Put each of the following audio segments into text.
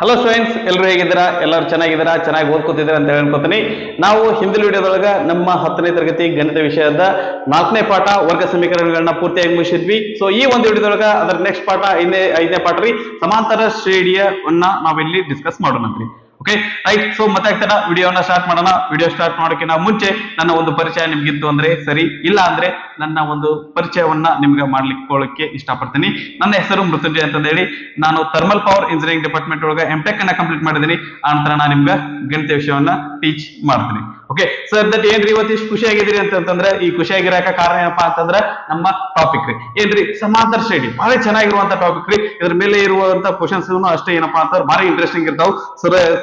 Hello students, ಎಲ್ಲರೂ ಹೇಗಿದ್ದೀರಾ? ಎಲ್ಲರೂ ಚೆನ್ನಾಗಿದ್ದೀರಾ? ಚೆನ್ನಾಗಿ ಓದ್ಕೋತಿದ್ದೀರಾ ಅಂತ ಹೇಳ್ಕೊತೀನಿ. ನಾವು ಹಿಂದಿನ ವಿಡಿಯೋದೊಳಗ ನಮ್ಮ 10ನೇ ತರಗತಿ ಗಣಿತ ವಿಷಯದ 4ನೇ ಪಾಠ ವರ್ಗ ಸಮೀಕರಣಗಳನ್ನ ಪೂರ್ತಿಯಾಗಿ ಮುಗಿಸಿದ್ವಿ. ಸೊ ಈ ಒಂದು ವಿಡಿಯೋದೊಳಗ ಅದರ ನೆಕ್ಸ್ಟ್ ಪಾಠ 5ನೇ ಪಾಠ ರೀ, ಸಮಾಂತರ ಶ್ರೇಣಿಯವನ್ನ ನಾವಿಲ್ಲಿ ಡಿಸ್ಕಸ್ ಮಾಡೋಣಂತ್ರಿ. Okay right. ಸೊ ಮತ್ತೆ ಆಗ್ತಾರ ವಿಡಿಯೋನ ಸ್ಟಾರ್ಟ್ ಮಾಡೋಣ. ವಿಡಿಯೋ ಸ್ಟಾರ್ಟ್ ಮಾಡೋಕ್ಕಿಂತ ಮುಂಚೆ ನನ್ನ ಒಂದು ಪರಿಚಯ ನಿಮ್ಗಿತ್ತು ಅಂದ್ರೆ ಸರಿ, ಇಲ್ಲ ಅಂದ್ರೆ ನನ್ನ ಒಂದು ಪರಿಚಯವನ್ನ ನಿಮ್ಗೆ ಮಾಡ್ಲಿಕ್ಕೆ ಇಷ್ಟಪಡ್ತೀನಿ. ನನ್ನ ಹೆಸರು ಮೃತ್ಯುಂಜಯ ಅಂತ ಹೇಳಿ, ನಾನು ಥರ್ಮಲ್ ಪವರ್ ಇಂಜಿನಿಯರಿಂಗ್ ಡಿಪಾರ್ಟ್ಮೆಂಟ್ ಒಳಗೆ MTech ಅನ್ನ ಕಂಪ್ಲೀಟ್ ಮಾಡಿದ್ದೀನಿ. ಆ ನಂತರ ನಾನು ನಿಮ್ಗೆ ಗಣಿತ ವಿಷಯವನ್ನ ಟೀಚ್ ಮಾಡ್ತೀನಿ. ಓಕೆ ಸರ್, ದಟ್ ಏನ್ರಿ ಇವತ್ತು ಇಷ್ಟು ಖುಷಿಯಾಗಿದ್ದೀರಿ ಅಂತಂದ್ರೆ, ಈ ಖುಷಿಯಾಗಿರಾಕ ಕಾರಣ ಏನಪ್ಪಾ ಅಂತಂದ್ರೆ ನಮ್ಮ ಟಾಪಿಕ್ ರೀ. ಏನ್ರಿ? ಸಮಾಂತರ ಶ್ರೇಣಿ. ಬಹಳ ಚೆನ್ನಾಗಿರುವಂತ ಟಾಪಿಕ್ ರೀ. ಇದ್ರ ಮೇಲೆ ಇರುವಂತ ಕ್ವಶನ್ಸ್ ಅಷ್ಟೇ ಏನಪ್ಪಾ ಅಂತಂದ್ರೆ ಭಾರಿ ಇಂಟ್ರೆಸ್ಟಿಂಗ್ ಇರ್ತಾವ.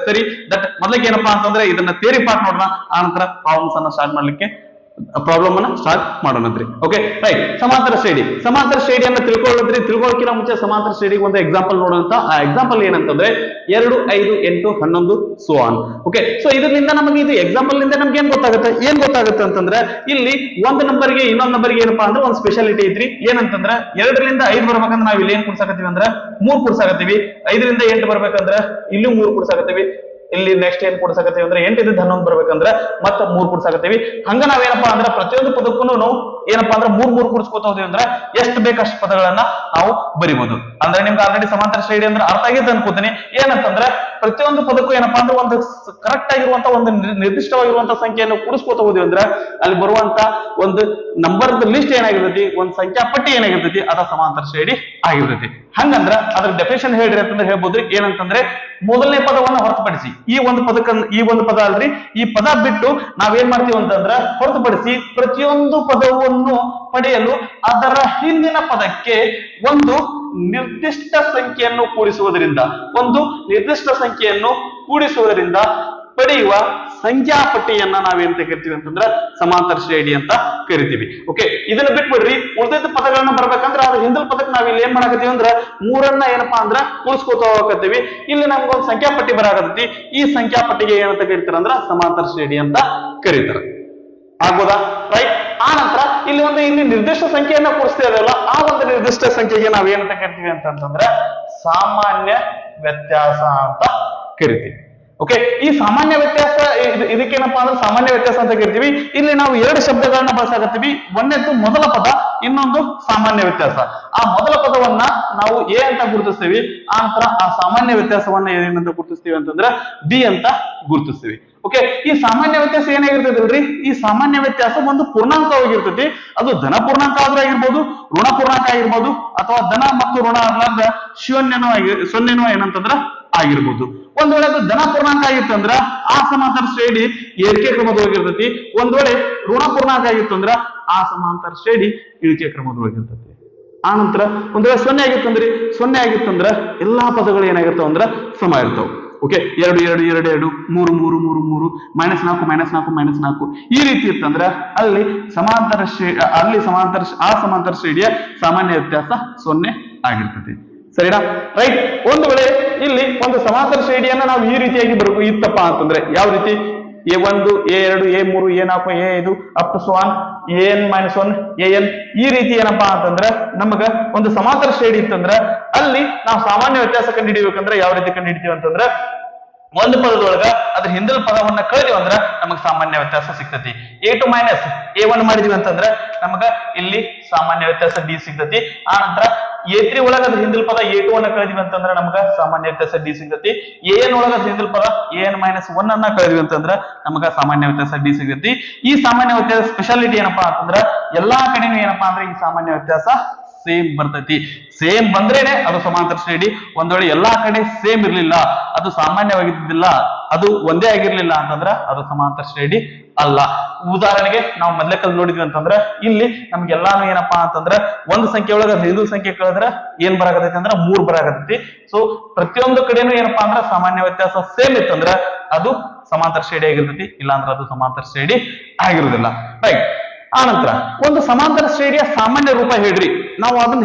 ಸರಿ, ದಟ್ ಮೊದಲಿಗೆ ಏನಪ್ಪಾ ಅಂತಂದ್ರೆ ಇದನ್ನ ಥಿಯರಿ ಪಾರ್ಟ್ ನೋಡೋಣ. ಆ ನಂತರ ಪ್ರಾಬ್ಲಮ್ಸ್ ಅನ್ನ ಸ್ಟಾರ್ಟ್ ಮಾಡ್ಲಿಕ್ಕೆ ಪ್ರಾಬ್ಲಮ್ ಅನ್ನ ಸ್ಟಾರ್ಟ್ ಮಾಡೋಣಂತ್ರಿ. Okay right. ಸಮಾಂತರ ಶ್ರೇಣಿಯನ್ನ ತಿಳ್ಕೊಳ್ಳೋಕ್ಕಿಂತ ಮುಂಚೆ ಸಮಾಂತರ ಶ್ರೇಣಿಗೆ ಒಂದು ಎಕ್ಸಾಂಪಲ್ ನೋಡೋಂತ. ಆ ಎಕ್ಸಾಂಪಲ್ ಏನಂತಂದ್ರೆ 2, 5, 8, 11 ಸೋ ಆನ್. ಓಕೆ, ಸೊ ಇದರಿಂದ ನಮಗೆ ಇದು ಎಕ್ಸಾಂಪಲ್ ನಿಂದ ನಮ್ಗೆ ಏನ್ ಗೊತ್ತಾಗುತ್ತೆ ಅಂತಂದ್ರೆ, ಇಲ್ಲಿ ಒಂದು ನಂಬರ್ಗೆ ಇನ್ನೊಂದು ನಂಬರ್ಗೆ ಏನಪ್ಪಾ ಅಂದ್ರೆ ಒಂದು ಸ್ಪೆಷಾಲಿಟಿ ಐತ್ರಿ. ಏನಂತಂದ್ರೆ 2ರಿಂದ 5 ಬರ್ಬೇಕಂದ್ರೆ ನಾವ್ ಇಲ್ಲಿ ಏನ್ ಕೂಡ್ಸಾಕತ್ತೀವಿ ಅಂದ್ರೆ 3 ಕೂಡ್ಸಾಕತ್ತೀವಿ. 5ರಿಂದ 8 ಬರ್ಬೇಕಂದ್ರೆ ಇಲ್ಲಿ 3 ಕೂಡ್ಸಾಕತ್ತೀವಿ. ಇಲ್ಲಿ ನೆಕ್ಸ್ಟ್ ಏನ್ ಕೂಡ್ಸಾಕತ್ತೀವಿ ಅಂದ್ರೆ 8 ಇಂದ 11 ಬರ್ಬೇಕಂದ್ರೆ ಮತ್ತೆ 3 ಕೂಡ್ಸಾಕತ್ತೀವಿ. ಹಂಗ ನಾವೇನಪ್ಪಾ ಅಂದ್ರೆ ಪ್ರತಿಯೊಂದು ಪದಕ್ಕೂ ನಾವು ಏನಪ್ಪಾ ಅಂದ್ರೆ 3 ಕೂಡ್ಸ್ಕೊತ ಹೋದ್ವಿ ಅಂದ್ರೆ ಎಷ್ಟು ಬೇಕಷ್ಟು ಪದಗಳನ್ನ ನಾವು ಬರಿಬಹುದು. ಅಂದ್ರೆ ನಿಮ್ಗೆ ಆಲ್ರೆಡಿ ಸಮಾಂತರ ಶ್ರೇಣಿ ಅಂದ್ರೆ ಅರ್ಥ ಆಗೈತೆ ಅನ್ಕೋತೀನಿ. ಏನಂತಂದ್ರೆ ಪ್ರತಿಯೊಂದು ಪದಕ್ಕೂ ಏನಪ್ಪಾ ಅಂದ್ರೆ ಒಂದು ಕರೆಕ್ಟ್ ಆಗಿರುವಂತ ಒಂದು ನಿರ್ದಿಷ್ಟವಾಗಿರುವಂತ ಸಂಖ್ಯೆಯನ್ನು ಕೂಡಿಸ್ಕೊತ ಹೋದ್ವಿ ಅಂದ್ರೆ ಅಲ್ಲಿ ಬರುವಂತ ಒಂದು ನಂಬರ್ ಲಿಸ್ಟ್ ಏನಾಗಿರ್ತೈತಿ, ಒಂದು ಸಂಖ್ಯಾ ಪಟ್ಟಿ ಏನಾಗಿರ್ತೈತಿ, ಅದ ಸಮಾಂತರ ಶ್ರೇಣಿ ಆಗಿರ್ತೈತಿ. ಹಂಗಂದ್ರ ಅದ್ರ ಡೆಫಿನೇಷನ್ ಹೇಳ್ರಿ ಅಂತಂದ್ರೆ ಹೇಳ್ಬೋದ್ರಿ. ಏನಂತಂದ್ರೆ ಮೊದಲನೇ ಪದವನ್ನ ಹೊರತುಪಡಿಸಿ ಈ ಒಂದು ಪದ ಅಲ್ರಿ, ಈ ಪದ ಬಿಟ್ಟು ನಾವೇನ್ ಮಾಡ್ತೀವಿ ಅಂತಂದ್ರ ಹೊರತುಪಡಿಸಿ ಪ್ರತಿಯೊಂದು ಪದವನ್ನು ಪಡೆಯಲು ಅದರ ಹಿಂದಿನ ಪದಕ್ಕೆ ಒಂದು ನಿರ್ದಿಷ್ಟ ಸಂಖ್ಯೆಯನ್ನು ಕೂಡಿಸುವುದರಿಂದ ಪಡೆಯುವ ಸಂಖ್ಯಾ ಪಟ್ಟಿಯನ್ನ ನಾವೇಂತ ಕರಿತೀವಿ ಅಂತಂದ್ರ ಸಮಾಂತರ ಶ್ರೇಣಿ ಅಂತ ಕರಿತೀವಿ. ಓಕೆ, ಇದನ್ನ ಬಿಟ್ಬಿಡ್ರಿ. ಉಳಿದ ಪದಗಳನ್ನ ಬರ್ಬೇಕಂದ್ರ ಅದ್ರ ಹಿಂದಿನ ಪದಕ್ಕೆ ನಾವ್ ಇಲ್ಲಿ ಏನ್ ಮಾಡಕತ್ತೀವಿ ಅಂದ್ರ 3 ಏನಪ್ಪಾ ಅಂದ್ರ ಕೂಡಿಸ್ಕೊತ ಹೋಗಕತ್ತೀವಿ. ಇಲ್ಲಿ ನಮ್ಗೊಂದು ಸಂಖ್ಯಾ ಪಟ್ಟಿ ಬರಾಕತ್ತಿ. ಈ ಸಂಖ್ಯಾ ಪಟ್ಟಿಗೆ ಏನಂತ ಕರಿತಾರ ಅಂದ್ರ ಸಮಾಂತರ ಶ್ರೇಣಿ ಅಂತ ಕರೀತಾರ. ಆಗ್ಬೋದಾ? ರೈಟ್. ಆ ನಂತರ ಇಲ್ಲಿ ನಿರ್ದಿಷ್ಟ ಸಂಖ್ಯೆಯನ್ನ ಕೂಡಿಸ್ತೇವಲ್ಲ, ಆ ಒಂದು ನಿರ್ದಿಷ್ಟ ಸಂಖ್ಯೆಗೆ ನಾವ್ ಏನಂತ ಕರಿತೀವಿ ಅಂತಂದ್ರೆ ಸಾಮಾನ್ಯ ವ್ಯತ್ಯಾಸ ಅಂತ ಕರಿತೀವಿ. ಓಕೆ, ಈ ಸಾಮಾನ್ಯ ವ್ಯತ್ಯಾಸ ಇದಕ್ಕೇನಪ್ಪಾ ಅಂದ್ರೆ ಸಾಮಾನ್ಯ ವ್ಯತ್ಯಾಸ ಅಂತ ಕರಿತೀವಿ. ಇಲ್ಲಿ ನಾವು 2 ಶಬ್ದಗಳನ್ನ ಬಳಸಾಕತ್ತೀವಿ. ಒಂದೇದ್ದು ಮೊದಲ ಪದ, ಇನ್ನೊಂದು ಸಾಮಾನ್ಯ ವ್ಯತ್ಯಾಸ. ಆ ಮೊದಲ ಪದವನ್ನ ನಾವು ಎ ಅಂತ ಗುರುತಿಸ್ತೀವಿ. ಆ ನಂತರ ಆ ಸಾಮಾನ್ಯ ವ್ಯತ್ಯಾಸವನ್ನ ಏನಂತ ಗುರುತಿಸ್ತೀವಿ ಅಂತಂದ್ರೆ ಬಿ ಅಂತ ಗುರುತಿಸ್ತೀವಿ. ಓಕೆ, ಈ ಸಾಮಾನ್ಯ ವ್ಯತ್ಯಾಸ ಏನಾಗಿರ್ತದಲ್ರಿ, ಈ ಸಾಮಾನ್ಯ ವ್ಯತ್ಯಾಸ ಒಂದು ಪೂರ್ಣಾಂಕವಾಗಿರ್ತೈತಿ. ಅದು ಧನ ಪೂರ್ಣಾಂಕ ಆದ್ರೂ ಆಗಿರ್ಬೋದು, ಋಣ ಪೂರ್ಣಾಂಕ ಆಗಿರ್ಬೋದು, ಅಥವಾ ಧನ ಮತ್ತು ಋಣ ಅರ್ಲಾರ್ದ ಶೂನ್ಯನೋ ಏನಂತಂದ್ರ ಆಗಿರ್ಬೋದು. ಒಂದ್ ವೇಳೆ ಅದು ಧನ ಪೂರ್ಣಾಂಕ ಆಗಿತ್ತಂದ್ರ ಆ ಸಮಾಂತರ ಶ್ರೇಣಿ ಏರಿಕೆ ಕ್ರಮದೊಳಗಿರ್ತೈತಿ. ಒಂದ್ ವೇಳೆ ಋಣ ಪೂರ್ಣಾಂಕ ಆಗಿತ್ತಂದ್ರ ಆ ಸಮಾಂತರ ಶ್ರೇಣಿ ಇಳಿಕೆ ಕ್ರಮದೊಳಗಿರ್ತೈತಿ. ಆ ನಂತರ ಒಂದ್ ವೇಳೆ 0 ಆಗಿತ್ತಂದ್ರ ಎಲ್ಲಾ ಪದಗಳು ಏನಾಗಿರ್ತಾವ ಅಂದ್ರ ಸಮ ಇರ್ತಾವ. ಓಕೆ, 2 2 2 2 3 3 3 3 -4 -4 ಈ ರೀತಿ ಇತ್ತಂದ್ರ ಅಲ್ಲಿ ಸಮಾಂತರ ಶ್ರೇಣಿಯ ಸಾಮಾನ್ಯ ವ್ಯತ್ಯಾಸ 0 ಆಗಿರ್ತೈತಿ. ಸರಿನಾ? ರೈಟ್. ಒಂದು ವೇಳೆ ಇಲ್ಲಿ ಒಂದು ಸಮಾಂತರ ಶ್ರೇಣಿಯನ್ನ ನಾವು ಈ ರೀತಿಯಾಗಿ ಇತ್ತಪ್ಪ ಅಂತಂದ್ರೆ ಯಾವ ರೀತಿ? A1 A2 A3 A4 A5 up to so on AN -1 AN ಈ ರೀತಿ ಏನಪ್ಪಾ ಅಂತಂದ್ರೆ ನಮಗ ಒಂದು ಸಮಾಂತರ ಶ್ರೇಣಿ ಇತ್ತಂದ್ರ ಅಲ್ಲಿ ನಾವು ಸಾಮಾನ್ಯ ವ್ಯತ್ಯಾಸ ಕಂಡುಹಿಡಿಬೇಕಂದ್ರೆ ಯಾವ ರೀತಿ ಕಂಡುಹಿಡಿತೀವಿ ಅಂತಂದ್ರೆ ಒಂದು ಪದದೊಳಗ ಅದ್ರ ಹಿಂದಿನ ಪದವನ್ನ ಕಳೆದಿವಿ ಅಂದ್ರ ನಮಗ್ ಸಾಮಾನ್ಯ ವ್ಯತ್ಯಾಸ ಸಿಗ್ತತಿ. A2 A1 ಮಾಡಿದ್ವಿ ಅಂತಂದ್ರ ನಮಗ ಇಲ್ಲಿ ಸಾಮಾನ್ಯ ವ್ಯತ್ಯಾಸ D ಸಿಗ್ತತಿ. ಆ ನಂತರ A3 ಒಳಗ ಅದ್ರ ಹಿಂದಿನ ಪದ A2 ಅನ್ನ ಕಳೆದಿವಿ ಅಂತಂದ್ರ ನಮಗ ಸಾಮಾನ್ಯ ವ್ಯತ್ಯಾಸ D ಸಿಗ್ತತಿ. AN ಒಳಗ ಅದ್ರ ಹಿಂದಿನ ಪದ AN -1 ಅನ್ನ ಕಳೆದಿವಿ ಅಂತಂದ್ರ ನಮಗ ಸಾಮಾನ್ಯ ವ್ಯತ್ಯಾಸ D ಸಿಗ್ತತಿ. ಈ ಸಾಮಾನ್ಯ ವ್ಯತ್ಯಾಸ ಸ್ಪೆಷಾಲಿಟಿ ಏನಪ್ಪಾ ಅಂತಂದ್ರ ಎಲ್ಲಾ ಕಡೆನೂ ಏನಪ್ಪಾ ಅಂದ್ರೆ ಈ ಸಾಮಾನ್ಯ ವ್ಯತ್ಯಾಸ ಸೇಮ್ ಬರ್ತೈತಿ. ಸೇಮ್ ಬಂದ್ರೇನೆ ಅದು ಸಮಾಂತರ ಶ್ರೇಣಿ. ಒಂದ್ ವೇಳೆ ಎಲ್ಲಾ ಕಡೆ ಸೇಮ್ ಇರ್ಲಿಲ್ಲ, ಅದು ಸಾಮಾನ್ಯವಾಗಿದ್ದಿಲ್ಲ, ಅದು ಒಂದೇ ಆಗಿರ್ಲಿಲ್ಲ ಅಂತಂದ್ರ ಅದು ಸಮಾಂತರ ಶ್ರೇಣಿ ಅಲ್ಲ. ಉದಾಹರಣೆಗೆ ನಾವು ಮೊದಲೇ ನೋಡಿದ್ವಿ ಅಂತಂದ್ರ ಇಲ್ಲಿ ನಮ್ಗೆಲ್ಲಾನು ಏನಪ್ಪಾ ಅಂತಂದ್ರ ಒಂದು ಸಂಖ್ಯೆ ಒಳಗ ಇನ್ನೊಂದು ಸಂಖ್ಯೆ ಕಳೆದ್ರ ಏನ್ ಬರಾಕತೈತಿ ಅಂದ್ರ 3 ಬರಾಕತೈತಿ. ಸೊ ಪ್ರತಿಯೊಂದು ಕಡೆನೂ ಏನಪ್ಪಾ ಅಂದ್ರ ಸಾಮಾನ್ಯ ವ್ಯತ್ಯಾಸ ಸೇಮ್ ಇತ್ತಂದ್ರ ಅದು ಸಮಾಂತರ ಶ್ರೇಣಿ ಆಗಿರ್ತೈತಿ. ಇಲ್ಲಾಂದ್ರ ಅದು ಸಮಾಂತರ ಶ್ರೇಣಿ ಆಗಿರುವುದಿಲ್ಲ. ರೈಟ್. ಆ ನಂತರ ಒಂದು ಸಮಾಂತರ ಶ್ರೇಣಿಯ ಸಾಮಾನ್ಯ ರೂಪ ಹೇಳ್ರಿ. ನಾವು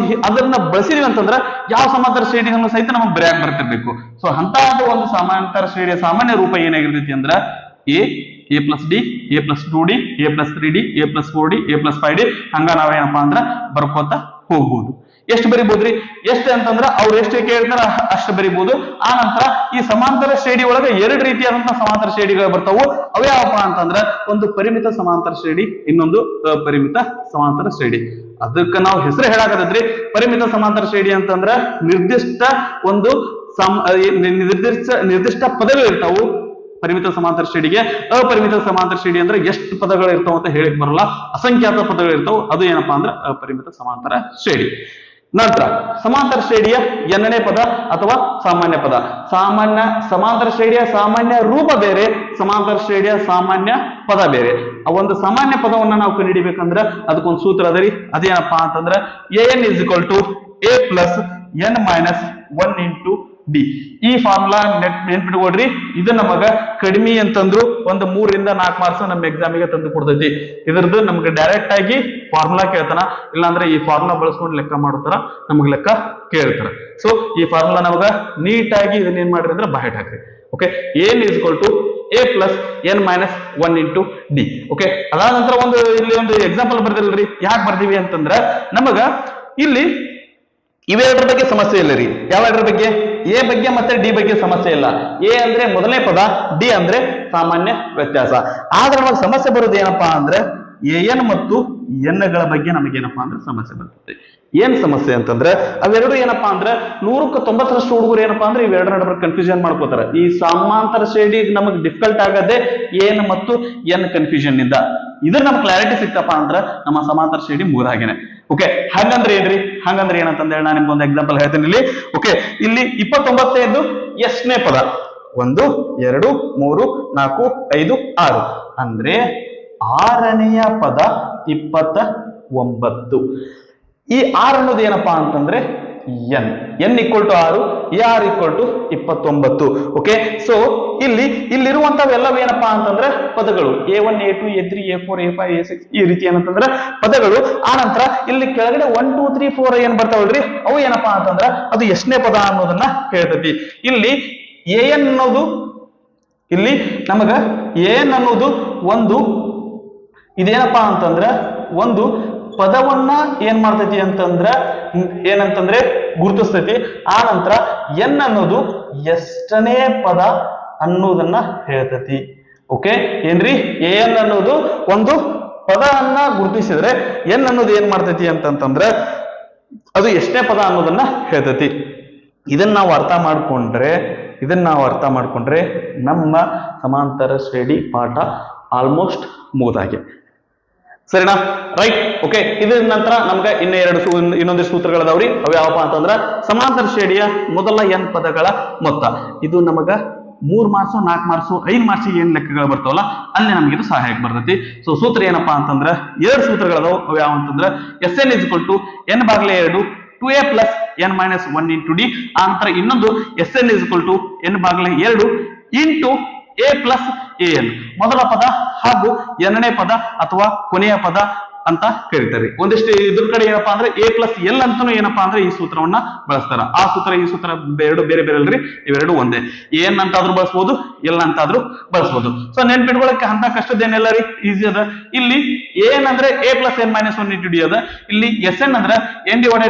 ಅದನ್ನ ಬಳಸಿದ್ವಿ ಅಂತಂದ್ರ ಯಾವ ಸಮಾಂತರ ಶ್ರೇಣಿಯನ್ನು ಸಹಿತ ನಮಗೆ ಬರೆಯಾಕ ಬರ್ತಿರ್ಬೇಕು. ಸೊ ಅಂತಹದ್ದು ಒಂದು ಸಮಾಂತರ ಶ್ರೇಣಿಯ ಸಾಮಾನ್ಯ ರೂಪ ಏನಾಗಿರ್ತೈತಿ ಅಂದ್ರ A + D A + 2D A + 3D A + 4D A + 5D ಹಂಗ ನಾವೇನಪ್ಪಾ ಅಂದ್ರ ಬರ್ಕೋತ ಹೋಗ್ಬೋದು. ಎಷ್ಟು ಬರಿಬಹುದ್ರಿ? ಎಷ್ಟು ಅಂತಂದ್ರ ಅವ್ರು ಎಷ್ಟು ಕೇಳ್ತಾರ ಅಷ್ಟು ಬರಿಬಹುದು. ಆ ನಂತರ ಈ ಸಮಾಂತರ ಶ್ರೇಣಿ ಒಳಗೆ ಎರಡು ರೀತಿಯಾದಂತಹ ಸಮಾಂತರ ಶ್ರೇಣಿಗಳು ಬರ್ತಾವು. ಅವ್ಯಾವಪ್ಪ ಅಂತಂದ್ರ ಒಂದು ಪರಿಮಿತ ಸಮಾಂತರ ಶ್ರೇಣಿ, ಇನ್ನೊಂದು ಅಪರಿಮಿತ ಸಮಾಂತರ ಶ್ರೇಣಿ. ಅದಕ್ಕೆ ನಾವು ಹೆಸರು ಹೇಳಾಕತ್ತೈತ್ರಿ. ಪರಿಮಿತ ಸಮಾಂತರ ಶ್ರೇಣಿ ಅಂತಂದ್ರ ನಿರ್ದಿಷ್ಟ ಒಂದು ನಿರ್ದಿಷ್ಟ ಪದಗಳು ಇರ್ತಾವು ಪರಿಮಿತ ಸಮಾಂತರ ಶ್ರೇಣಿಗೆ. ಅಪರಿಮಿತ ಸಮಾಂತರ ಶ್ರೇಣಿ ಅಂದ್ರೆ ಎಷ್ಟು ಪದಗಳು ಇರ್ತಾವ ಅಂತ ಹೇಳಿಕ್ ಬರಲ್ಲ, ಅಸಂಖ್ಯಾತ ಪದಗಳು ಇರ್ತಾವ. ಅದು ಏನಪ್ಪಾ ಅಂದ್ರೆ ಅಪರಿಮಿತ ಸಮಾಂತರ ಶ್ರೇಣಿ. ನಂತರ ಸಮಾಂತರ ಶ್ರೇಣಿಯ ಎನ್ನನೇ ಪದ ಅಥವಾ ಸಾಮಾನ್ಯ ಪದ. ಸಮಾಂತರ ಶ್ರೇಣಿಯ ಸಾಮಾನ್ಯ ರೂಪ ಬೇರೆ, ಸಮಾಂತರ ಶ್ರೇಣಿಯ ಸಾಮಾನ್ಯ ಪದ ಬೇರೆ. ಆ ಒಂದು ಸಾಮಾನ್ಯ ಪದವನ್ನ ನಾವು ಕಂಡುಹಿಡಿಬೇಕಂದ್ರ ಅದಕ್ಕೊಂದು ಸೂತ್ರ ಅದ ರೀ. ಅದೇನಪ್ಪಾ ಅಂತಂದ್ರ an = a + n - 1 × d. ಈ ಫಾರ್ಮುಲಾ ನೆನ್ಪಿಟ್ಕೊಡ್ರಿ. ಇದು ನಮಗ ಕಡಿಮೆ ಅಂತಂದ್ರು ಒಂದು 3 ರಿಂದ 4 ಮಾರ್ಕ್ಸ್ ನಮ್ಮ ಎಕ್ಸಾಮಿಗೆ ತಂದು ಕೊಡ್ತೈತಿ. ಇದ್ರದ್ದು ನಮ್ಗೆ ಡೈರೆಕ್ಟ್ ಆಗಿ ಫಾರ್ಮುಲಾ ಕೇಳ್ತಾನ, ಇಲ್ಲಾಂದ್ರೆ ಈ ಫಾರ್ಮುಲಾ ಬಳಸ್ಕೊಂಡು ಲೆಕ್ಕ ಮಾಡುತ್ತಾರ, ನಮ್ಗೆ ಲೆಕ್ಕ ಕೇಳ್ತಾರ. ಸೊ ಈ ಫಾರ್ಮುಲಾ ನಮಗ ನೀಟಾಗಿ ಇದನ್ನ ಏನ್ ಮಾಡ್ರಿ ಅಂದ್ರೆ ಬಾಯ್ ಹಾಕ್ರಿ. Okay, an = a + n - 1 × d. Okay, ಅದಾದ ನಂತರ ಇಲ್ಲಿ ಒಂದು ಎಕ್ಸಾಂಪಲ್ ಬರ್ದಿಲ್ರಿ. ಯಾಕೆ ಬರ್ದಿವಿ ಅಂತಂದ್ರ ನಮಗ ಇಲ್ಲಿ ಇವೆರಡರ ಬಗ್ಗೆ ಸಮಸ್ಯೆ ಇಲ್ಲ ರೀ. ಯಾವೆರಡರ ಬಗ್ಗೆ? ಎ ಬಗ್ಗೆ ಮತ್ತೆ ಡಿ ಬಗ್ಗೆ ಸಮಸ್ಯೆ ಇಲ್ಲ. ಎ ಅಂದ್ರೆ ಮೊದಲನೇ ಪದ, ಡಿ ಅಂದ್ರೆ ಸಾಮಾನ್ಯ ವ್ಯತ್ಯಾಸ. ಆದ್ರೆ ನಮಗೆ ಸಮಸ್ಯೆ ಬರೋದು ಏನಪ್ಪಾ ಅಂದ್ರೆ an ಮತ್ತು n ಗಳ ಬಗ್ಗೆ ನಮಗೇನಪ್ಪಾ ಅಂದ್ರೆ ಸಮಸ್ಯೆ ಬರ್ತದೆ. ಏನ್ ಸಮಸ್ಯೆ ಅಂತಂದ್ರೆ ಅವೆರಡು ಏನಪ್ಪಾ ಅಂದ್ರೆ 100ಕ್ಕೆ 90ರಷ್ಟು ಹುಡುಗರು ಏನಪ್ಪಾ ಅಂದ್ರೆ ಇವೆರಡರ ನಡುವೆ ಕನ್ಫ್ಯೂಷನ್ ಮಾಡ್ಕೋತಾರ. ಈ ಸಮಾಂತರ ಶ್ರೇಣಿ ನಮಗೆ ಡಿಫಿಕಲ್ಟ್ ಆಗದೆ ಏನ್ ಮತ್ತು ಎನ್ ಕನ್ಫ್ಯೂಷನ್ ಇಂದ. ಇದ್ರ ನಮ್ಗೆ ಕ್ಲಾರಿಟಿ ಸಿಕ್ತಪ್ಪ ಅಂದ್ರ ನಮ್ಮ ಸಮಾಂತರ ಶ್ರೇಣಿ ಮೂರಾಗೇನೆ. ಓಕೆ, ಹಾಗಂದ್ರೆ ಏನ್ರಿ? ಹಾಗಂದ್ರೆ ಏನಂತಂದ್ರೆ ನಾನು ನಿಮ್ಗೊಂದು ಎಕ್ಸಾಂಪಲ್ ಹೇಳ್ತೀನಿ ಇಲ್ಲಿ. ಓಕೆ, ಇಲ್ಲಿ 29 ಎಷ್ಟನೇ ಪದ? 1 2 3 4 5 6 ಅಂದ್ರೆ 6ನೆಯ ಪದ 29. ಈ 6 ಅನ್ನೋದು ಏನಪ್ಪಾ ಅಂತಂದ್ರೆ n = 6, r = 29. ಓಕೆ, ಸೊ ಇಲ್ಲಿರುವಂತವೆಲ್ಲವೂ ಏನಪ್ಪಾ ಅಂತಂದ್ರೆ ಪದಗಳು a1 a2 a3 a4 a5 a6 ಈ ರೀತಿ ಏನಂತಂದ್ರೆ ಪದಗಳು. ಆ ನಂತರ ಇಲ್ಲಿ ಕೆಳಗಡೆ 1 2 3 4 ಏನ್ ಬರ್ತಾವಲ್ರಿ, ಅವು ಏನಪ್ಪಾ ಅಂತಂದ್ರ ಅದು ಎಷ್ಟನೇ ಪದ ಅನ್ನೋದನ್ನ ಹೇಳ್ತೈತಿ. ಇಲ್ಲಿ an ಅನ್ನೋದು ಇಲ್ಲಿ ನಮಗ an ಅನ್ನೋದು ಒಂದು ಇದೇನಪ್ಪಾ ಅಂತಂದ್ರ ಒಂದು ಪದವನ್ನ ಏನ್ ಮಾಡ್ತೈತಿ ಅಂತಂದ್ರ ಏನಂತಂದ್ರೆ ಗುರುತಿಸ್ತೈತಿ. ಆ ನಂತರ ಎನ್ ಅನ್ನೋದು ಎಷ್ಟನೇ ಪದ ಅನ್ನೋದನ್ನ ಹೇಳ್ತೈತಿ. ಓಕೆ ಏನ್ರಿ, ಎನ್ ಅನ್ನೋದು ಒಂದು ಪದವನ್ನ ಗುರುತಿಸಿದ್ರೆ ಎನ್ ಅನ್ನೋದು ಏನ್ ಮಾಡ್ತೈತಿ ಅಂತಂದ್ರೆ ಅದು ಎಷ್ಟನೇ ಪದ ಅನ್ನೋದನ್ನ ಹೇಳ್ತೈತಿ. ಇದನ್ನ ನಾವು ಅರ್ಥ ಮಾಡ್ಕೊಂಡ್ರೆ ನಮ್ಮ ಸಮಾಂತರ ಶ್ರೇಣಿ ಪಾಠ ಆಲ್ಮೋಸ್ಟ್ ಮುಗಿದಾಗೆ. ಸರಿನಾ? ರೈಟ್. ಓಕೆ, ಇದ್ರ ನಂತರ ನಮ್ಗೆ ಇನ್ನೊಂದು ಸೂತ್ರಗಳದಾವ್ರಿ. ಅವು ಯಾವಪ್ಪ ಅಂತಂದ್ರ ಸಮಾಂತರ ಶ್ರೇಣಿಯ ಮೊದಲ n ಪದಗಳ ಮೊತ್ತ. ಇದು ನಮಗ 3 ಮಾರ್ಕ್ಸ್ 4 ಮಾರ್ಕ್ಸ್ 5 ಮಾರ್ಕ್ಸ್ ಏನ್ ಲೆಕ್ಕಗಳು ಬರ್ತಾವಲ್ಲ ಅಲ್ಲಿ ನಮ್ಗೆ ಇದು ಸಹಾಯಕ ಬರ್ತೈತಿ. ಸೊ ಸೂತ್ರ ಏನಪ್ಪಾ ಅಂತಂದ್ರ 2 ಸೂತ್ರಗಳದಾವ್. ಅವು ಯಾವ ಅಂತಂದ್ರ Sn = n/2 2a + n - 1 × d. ಆ ನಂತರ ಇನ್ನೊಂದು Sn = n/2 × a + an. ಮೊದಲ ಪದ ಹಾಗೂ nನೇ ಪದ ಅಥವಾ ಕೊನೆಯ ಪದ ಅಂತ ಕರೀತಾರೆ. ಒಂದಿಷ್ಟು ಇದ್ರ ಕಡೆ ಏನಪ್ಪಾ ಅಂದ್ರೆ a + l ಅಂತಾನು ಏನಪ್ಪಾ ಅಂದ್ರೆ ಈ ಸೂತ್ರವನ್ನ ಬಳಸ್ತಾರ. ಈ ಸೂತ್ರ ಎರಡು ಬೇರೆ ಬೇರೆ ಅಲ್ರಿ, ಇವೆರಡು ಒಂದೇ. ಏನ್ ಅಂತಾದ್ರೂ ಬಳಸಬಹುದು, ಎಲ್ ಅಂತಾದ್ರೂ ಬಳಸಬಹುದು. ಸೊ ನೆನ್ಪಿಟ್ಕೊಳ್ಳಕ್ಕೆ ಅಂತ ಕಷ್ಟದೇನೆಲ್ಲ ರೀ, ಈಸಿ ಅದ. ಇಲ್ಲಿ ಏನ್ ಅಂದ್ರೆ a + n - 1 × d ಅದ. ಇಲ್ಲಿ Sn ಅಂದ್ರೆ n/2 ×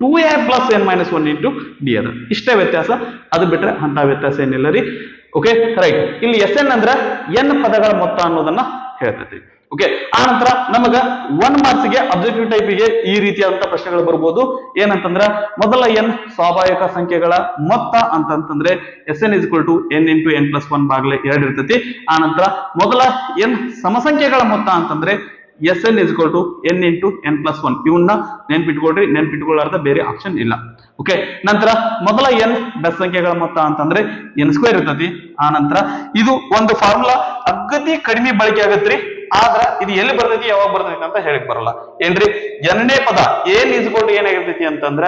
2a + n - 1 × d ಅದ. ಇಷ್ಟೇ ವ್ಯತ್ಯಾಸ, ಅದು ಬಿಟ್ರೆ ಅಂತ ವ್ಯತ್ಯಾಸ ಏನಿಲ್ಲ ರೀ. Okay, right. ಇಲ್ಲಿ Sn ಅಂದ್ರ n ಪದಗಳ ಮೊತ್ತ ಅನ್ನೋದನ್ನ ಹೇಳ್ತೈತಿ. ಓಕೆ, ಆ ನಂತರ ನಮಗ 1 ಮಾರ್ಕ್ಸ್ ಗೆ ಅಬ್ಜೆಕ್ಟಿವ್ ಟೈಪ್ ಗೆ ಈ ರೀತಿಯಾದಂತ ಪ್ರಶ್ನೆಗಳು ಬರ್ಬೋದು. ಏನಂತಂದ್ರ ಮೊದಲ n ಸ್ವಾಭಾವಿಕ ಸಂಖ್ಯೆಗಳ ಮೊತ್ತ ಅಂತಂದ್ರೆ Sn = n × n + 1/2 ಇರ್ತೈತಿ. ಆ ನಂತರ ಮೊದಲ n ಸಮಸಂಖ್ಯೆಗಳ ಮೊತ್ತ ಅಂತಂದ್ರೆ Sn = n × n + 1. ಇವನ್ನ ನೆನ್ಪಿಟ್ಕೊಳ್ಳಾರ್ದ ಬೇರೆ ಆಪ್ಷನ್ ಇಲ್ಲ. ಓಕೆ, ನಂತರ ಮೊದಲ n ಬೆಸ ಸಂಖ್ಯೆಗಳ ಮೊತ್ತ ಅಂತಂದ್ರೆ n² ಇರ್ತೈತಿ. ಆ ನಂತರ ಇದು ಒಂದು ಫಾರ್ಮುಲಾ ಅಗದಿ ಕಡಿಮೆ ಬಳಕೆ ಆಗತ್ರಿ. ಆದ್ರ ಇದು ಎಲ್ಲಿ ಬರ್ತೈತಿ ಯಾವಾಗ ಬರ್ತೈತಿ ಅಂತ ಹೇಳಕ್ ಬರಲ್ಲ. ಏನ್ರಿ, nನೇ ಪದ n = ಏನಾಗಿರ್ತೈತಿ ಅಂತಂದ್ರ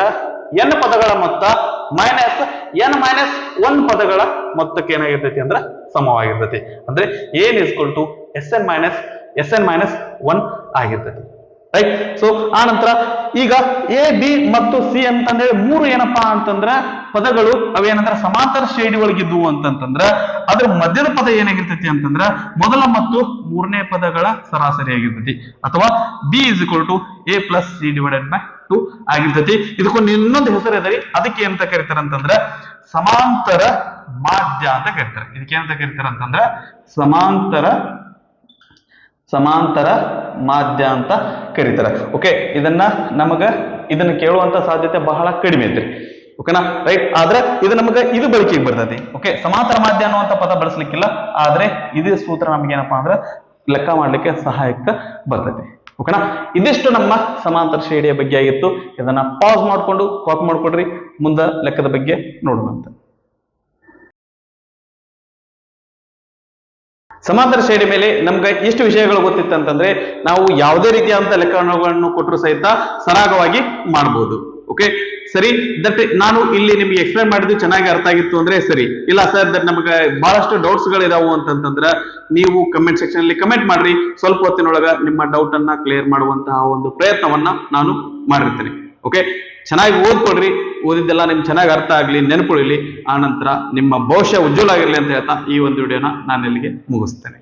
n ಪದಗಳ ಮೊತ್ತ ಮೈನಸ್ n - 1 ಪದಗಳ ಮೊತ್ತಕ್ಕೆ ಏನಾಗಿರ್ತೈತಿ ಅಂದ್ರ ಸಮವಾಗಿರ್ತೈತಿ. ಅಂದ್ರೆ n = Sn - 1 ಆಗಿರ್ತೈತಿ. ರೈಟ್. ಸೊ ಆ ನಂತರ ಈಗ ಎ ಬಿ ಮತ್ತು ಸಿ ಅಂತಂದ್ರೆ 3 ಏನಪ್ಪಾ ಅಂತಂದ್ರ ಪದಗಳು ಅವೇನಂದ್ರ ಸಮಾಂತರ ಶ್ರೇಣಿ ಒಳಗಿದ್ವು ಅಂತಂದ್ರ ಅದ್ರ ಮಧ್ಯದ ಪದ ಏನಾಗಿರ್ತೈತಿ ಅಂತಂದ್ರ ಮೊದಲ ಮತ್ತು 3ನೇ ಪದಗಳ ಸರಾಸರಿ ಆಗಿರ್ತೈತಿ. ಅಥವಾ b = a + c / ಕಟ್ಟು ಆಗಿರ್ತೈತಿ. ಇದಕ್ಕೊಂದು ಇನ್ನೊಂದು ಹೆಸರು ಇದೆ, ಅದಕ್ಕೆ ಏನಂತ ಕರೀತಾರ ಅಂತಂದ್ರ ಸಮಾಂತರ ಮಾಧ್ಯ ಅಂತ ಕರೀತಾರೆ. ಇದಕ್ಕೆ ಏನಂತ ಕರೀತಾರ ಅಂತಂದ್ರ ಸಮಾಂತರ ಮಾಧ್ಯ ಅಂತ ಕರೀತಾರೆ. ಓಕೆ, ಇದನ್ನ ಕೇಳುವಂತ ಸಾಧ್ಯತೆ ಬಹಳ ಕಡಿಮೆ ಐತ್ರಿ. ಓಕೆನಾ, ರೈಟ್. ಆದ್ರೆ ಇದು ನಮಗೆ ಇದು ಬಳಕೆಗೆ ಬರ್ತೈತಿ. ಓಕೆ, ಸಮಾಂತರ ಮಾಧ್ಯ ಅನ್ನುವಂತ ಪದ ಬಳಸಲಿಕ್ಕಿಲ್ಲ, ಆದ್ರೆ ಇದೇ ಸೂತ್ರ ನಮ್ಗೆ ಏನಪ್ಪಾ ಅಂದ್ರೆ ಲೆಕ್ಕ ಮಾಡ್ಲಿಕ್ಕೆ ಸಹಾಯಕ ಬರ್ತೈತಿ. ಓಕೆನಾ, ಇದಿಷ್ಟು ನಮ್ಮ ಸಮಾಂತರ ಶ್ರೇಣಿಯ ಬಗ್ಗೆ ಆಗಿತ್ತು. ಇದನ್ನ ಪಾಸ್ ಮಾಡ್ಕೊಂಡು ಕಾಪಿ ಮಾಡ್ಕೊಡ್ರಿ, ಮುಂದ ಲೆಕ್ಕದ ಬಗ್ಗೆ ನೋಡೋಣಂತ. ಸಮಾಂತರ ಶ್ರೇಣಿ ಮೇಲೆ ನಮ್ಗೆ ಎಷ್ಟು ವಿಷಯಗಳು ಗೊತ್ತಿತ್ತು ಅಂತಂದ್ರೆ, ನಾವು ಯಾವುದೇ ರೀತಿಯಾದಂತಹ ಲೆಕ್ಕಗಳನ್ನು ಕೊಟ್ಟರು ಸಹಿತ ಸರಾಗವಾಗಿ ಮಾಡಬಹುದು. ಓಕೆ, ಸರಿ. ದಟ್ ನಾನು ಇಲ್ಲಿ ನಿಮ್ಗೆ ಎಕ್ಸ್ಪ್ಲೈನ್ ಮಾಡಿದ್ದು ಚೆನ್ನಾಗಿ ಅರ್ಥ ಆಗಿತ್ತು ಅಂದ್ರೆ ಸರಿ. ಇಲ್ಲ ಸರ್, ದಟ್ ನಮ್ಗೆ ಬಹಳಷ್ಟು ಡೌಟ್ಸ್ ಗಳಿದಾವು ಅಂತಂತಂದ್ರ ನೀವು ಕಮೆಂಟ್ ಸೆಕ್ಷನ್ ಅಲ್ಲಿ ಕಮೆಂಟ್ ಮಾಡ್ರಿ. ಸ್ವಲ್ಪ ಹೊತ್ತಿನೊಳಗ ನಿಮ್ಮ ಡೌಟ್ ಅನ್ನ ಕ್ಲಿಯರ್ ಮಾಡುವಂತಹ ಒಂದು ಪ್ರಯತ್ನವನ್ನ ನಾನು ಮಾಡಿರ್ತೇನೆ. ಓಕೆ, ಚೆನ್ನಾಗಿ ಓದ್ಕೊಡ್ರಿ. ಓದಿದ್ದೆಲ್ಲ ನಿಮ್ಗೆ ಚೆನ್ನಾಗಿ ಅರ್ಥ ಆಗ್ಲಿ, ನೆನಪುಳಿಲಿ. ಆ ನಂತರ ನಿಮ್ಮ ಭವಿಷ್ಯ ಉಜ್ವಲ ಆಗಿರ್ಲಿ ಅಂತ ಹೇಳ್ತಾ ಈ ಒಂದು ವಿಡಿಯೋನ ನಾನು ಇಲ್ಲಿಗೆ ಮುಗಿಸ್ತೇನೆ.